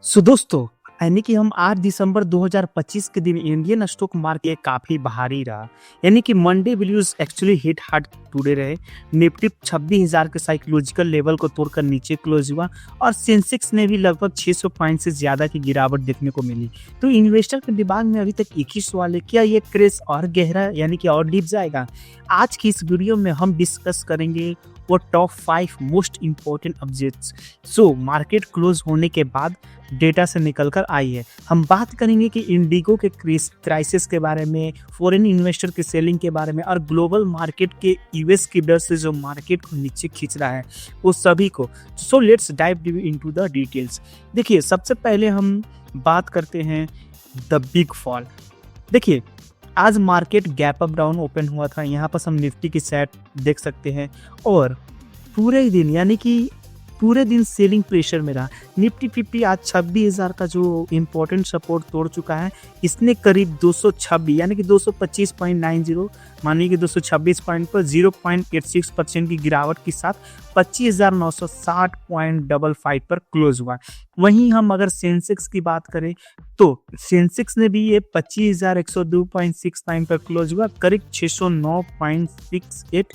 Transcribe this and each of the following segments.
दोस्तों, यानी कि हम 8 दिसंबर 2025 के दिन इंडियन स्टॉक मार्केट काफी भारी रहा। यानी कि Monday values actually hit hard today रहे। निफ्टी 26,000 के साइकोलॉजिकल लेवल को तोड़कर नीचे क्लोज हुआ और सेंसेक्स ने भी लगभग 600 पॉइंट से ज्यादा की गिरावट देखने को मिली। तो इन्वेस्टर के दिमाग में अभी तक एक ही सवाल है, क्या ये क्रेज और गहरा यानी कि और डीप जाएगा? आज की इस वीडियो में हम डिस्कस करेंगे वो top 5 most important updates so market close होने के बाद डेटा से निकलकर आई है। हम बात करेंगे कि इंडिगो के क्राइसिस के बारे में, फॉरेन इन्वेस्टर के सेलिंग के बारे में और ग्लोबल मार्केट के यूएस की डर से जो मार्केट को नीचे खींच रहा है वो सभी को। So let's dive into the details. देखिए, सबसे पहले हम बात करते हैं द बिग फॉल। देखिए, आज market gap up down open हुआ था। यहाँ पर हम निफ्टी की सेट देख सकते हैं और पूरे दिन यानी कि पूरे दिन सेलिंग प्रेशर में रहा। निफ्टी 50 आज 26,000 का जो इम्पोर्टेंट सपोर्ट तोड़ चुका है। इसने करीब 226 यानी कि 225.90 मानिए कि 226 पॉइंट पर 0.86% की गिरावट के साथ 25,960.55 पर क्लोज हुआ। वहीं हम अगर सेंसेक्स की बात करें तो सेंसेक्स ने भी ये 25,102.69 पर क्लोज हुआ। करीब 609.68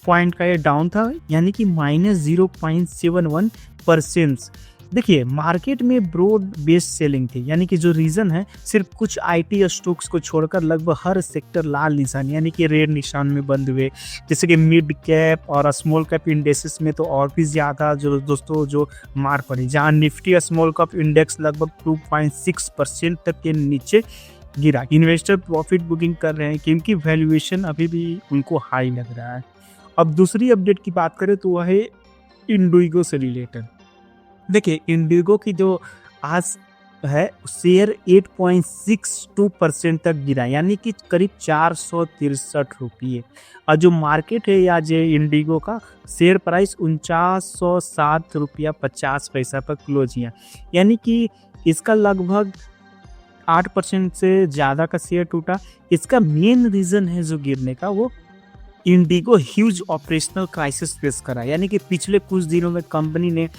पॉइंट का ये डाउन था, यानी कि -0.71%। देखिए, मार्केट में ब्रॉड बेस्ड सेलिंग थी, यानी कि जो रीजन है सिर्फ कुछ आईटी स्टॉक्स को छोड़कर लगभग हर सेक्टर लाल निशान यानी कि रेड निशान में बंद हुए। जैसे कि मिड कैप और स्मॉल कैप इंडेक्सेस में तो और भी ज्यादा जो मार पड़ी, जहां निफ्टी स्मॉल कैप इंडेक्स लगभग 2.6% तक के नीचे गिरा। इन्वेस्टर प्रॉफिट बुकिंग कर रहे हैं क्योंकि वैल्यूएशन अभी भी उनको हाई लग रहा है। अब दूसरी अपडेट की बात करें तो वह है इंडिगो से रिलेटेड। देखिए, इंडिगो की जो आज है शेयर 8.62% तक गिरा, यानी कि करीब 463 रुपये। और जो मार्केट है आज इंडिगो का शेयर प्राइस 4907 रुपया 50 पैसा पर क्लोज किया, यानी कि इसका लगभग 8% से ज़्यादा का शेयर टूटा। इसका मेन रीज़न है जो गिरने का, वो Indigo huge operational crisis face करा। यानी कि पिछले कुछ दिनों में कंपनी ने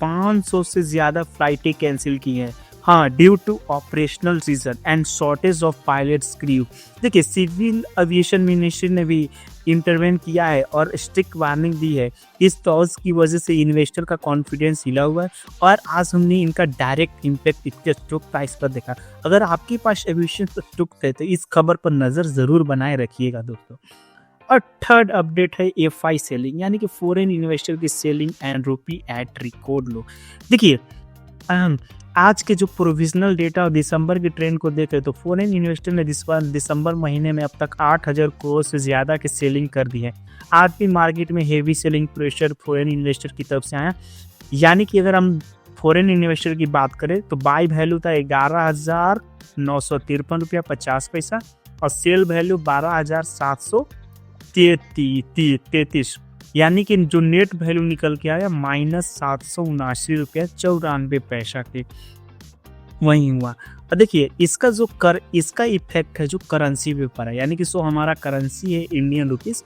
500 से ज़्यादा फ्लाइटें कैंसिल की हैं। हाँ, due to operational reason and shortage of pilots crew. देखिए, सिविल एविएशन मिनिस्ट्री ने भी इंटरवेन किया है और स्ट्रिक्ट वार्निंग दी है। इस टॉस की वजह से इन्वेस्टर का कॉन्फिडेंस हिला हुआ है और आज हमने इनका डायरेक्ट इम्पैक्ट इसके स्टॉक प्राइस पर देखा। अगर आपके पास एविएशन स्टॉक है तो इस खबर पर नज़र ज़रूर बनाए रखिएगा दोस्तों। और थर्ड अपडेट है एफआई सेलिंग, यानी कि फॉरेन इन्वेस्टर की selling and rupee at record low. देखिए, आज के जो प्रोविजनल डेटा और दिसंबर की ट्रेंड को देखें तो फॉरेन इन्वेस्टर ने दिसंबर महीने में अब तक 8,000 करोड़ से ज़्यादा की सेलिंग कर दी है। आज भी मार्केट में heavy selling pressure foreign investor की तरफ से आया। यानी कि अगर हम फॉरेन इन्वेस्टर की बात करें तो बाई वैल्यू था 11,953 रुपया 50 पैसा और सेल वैल्यू 12,733, यानी कि जो नेट वैल्यू निकल के आया -779 रुपया 94 पैसा के वही हुआ। और देखिए, इसका इफेक्ट है जो करेंसी पे पड़ा है, यानी कि हमारा करेंसी है इंडियन रुपीस।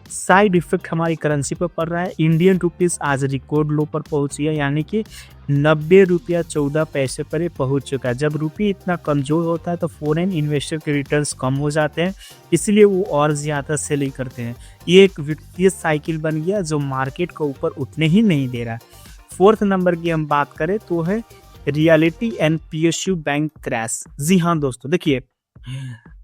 साइड इफेक्ट हमारी करेंसी पर पड़ रहा है। इंडियन रुपीस आज रिकॉर्ड लो पर पहुंची है, यानी कि 90 रुपया 14 पैसे पर ये पहुंच चुका है। जब रुपये इतना कमजोर होता है तो फॉरेन इन्वेस्टर के रिटर्न्स कम हो जाते हैं, इसलिए वो और ज़्यादा सेलिंग करते हैं। ये एक वित्तीय साइकिल बन गया जो मार्केट को ऊपर उठने ही नहीं दे रहा। फोर्थ नंबर की हम बात करें तो है realty and PSU bank crash. जी हाँ दोस्तों, देखिए,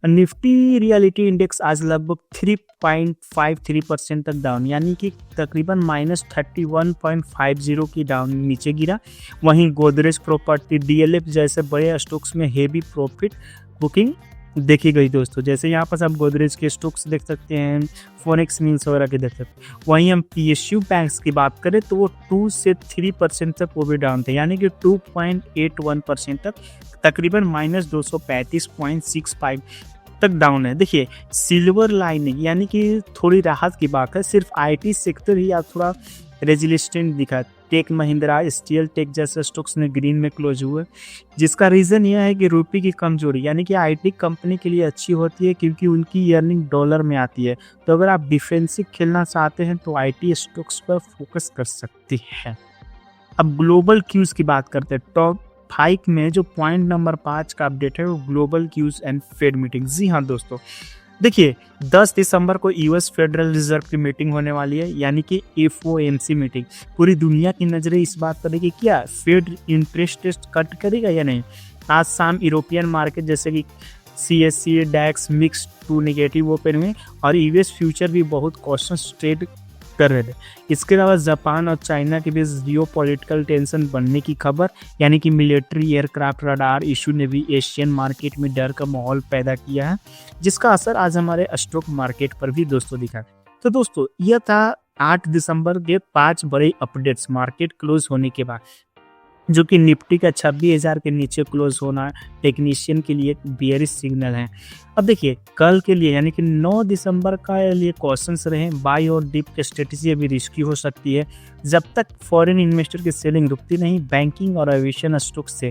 निफ्टी रियलिटी इंडेक्स आज लगभग 3.53% तक डाउन, यानी कि तकरीबन -31.50 की डाउन नीचे गिरा। वहीं गोदरेज प्रॉपर्टी, डीएलएफ जैसे बड़े स्टॉक्स में हेवी प्रॉफिट बुकिंग देखी गई दोस्तों। जैसे यहाँ पर हम गोदरेज के स्टॉक्स देख सकते हैं, फोनेक्स मिल्स वगैरह के देख सकते हैं। वहीं हम पीएसयू बैंक्स की बात करें तो वो 2 से 3% तक वो भी डाउन थे, यानी कि 2.81% तक, तकरीबन -235.65 तक डाउन है। देखिए, सिल्वर लाइनिंग यानी कि थोड़ी राहत की बात है, सिर्फ आईटी सेक्टर ही आज थोड़ा रेजिस्टेंट दिखा। टेक महिंद्रा, स्टील टेक जैसे स्टॉक्स ने ग्रीन में क्लोज हुए, जिसका रीज़न यह है कि रुपये की कमजोरी, यानी कि आईटी कंपनी के लिए अच्छी होती है क्योंकि उनकी अर्निंग डॉलर में आती है। तो अगर आप डिफेंसिव खेलना चाहते हैं तो आईटी स्टॉक्स पर फोकस कर सकते हैं। अब ग्लोबल क्यूज की बात करते हैं। टॉप 5 में जो पॉइंट नंबर 5 का अपडेट है वो global cues and Fed meeting. जी हाँ दोस्तों, देखिए 10 दिसंबर को यूएस फेडरल रिजर्व की मीटिंग होने वाली है, यानी कि एफओएमसी मीटिंग। पूरी दुनिया की नजरें इस बात पर है कि क्या फेड इंटरेस्ट रेट कट करेगा या नहीं। आज शाम यूरोपियन मार्केट जैसे कि CSC DAX mix to negative open हुए और यूएस फ्यूचर भी बहुत कॉशस ट्रेड कर रहे थे। इसके अलावा जापान और चाइना के बीच जियोपॉलिटिकल टेंशन बढ़ने की खबर, यानी कि मिलिट्री एयरक्राफ्ट रडार इशू ने भी एशियन मार्केट में डर का माहौल पैदा किया है, जिसका असर आज हमारे स्टॉक मार्केट पर भी दोस्तों दिखा। तो दोस्तों यह था 8 दिसंबर के 5 बड़े अपडेट्स मार्केट क्लोज होने के बाद, जो कि निफ्टी का 26,000 के नीचे क्लोज होना टेक्नीशियन के लिए एक बेयरिश सिग्नल है। अब देखिए कल के लिए यानी कि 9 दिसंबर का लिए क्वेश्चंस रहे, बाई और डिप की स्ट्रेटेजी अभी रिस्की हो सकती है जब तक फॉरेन इन्वेस्टर की सेलिंग रुकती नहीं। बैंकिंग और एविएशन स्टॉक से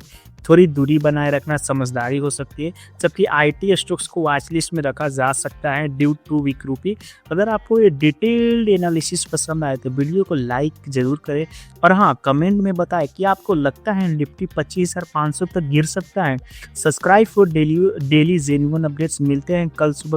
थोड़ी दूरी बनाए रखना समझदारी हो सकती है, जबकि आईटी स्टॉक्स को वॉच लिस्ट में रखा जा सकता है ड्यू टू वीक रूपी। अगर आपको ये डिटेल्ड एनालिसिस पसंद आए तो वीडियो को लाइक जरूर करें और हाँ कमेंट में बताएं कि आपको लगता है निफ्टी 25,500 तक गिर सकता है। Subscribe for daily genuine updates. मिलते हैं कल सुबह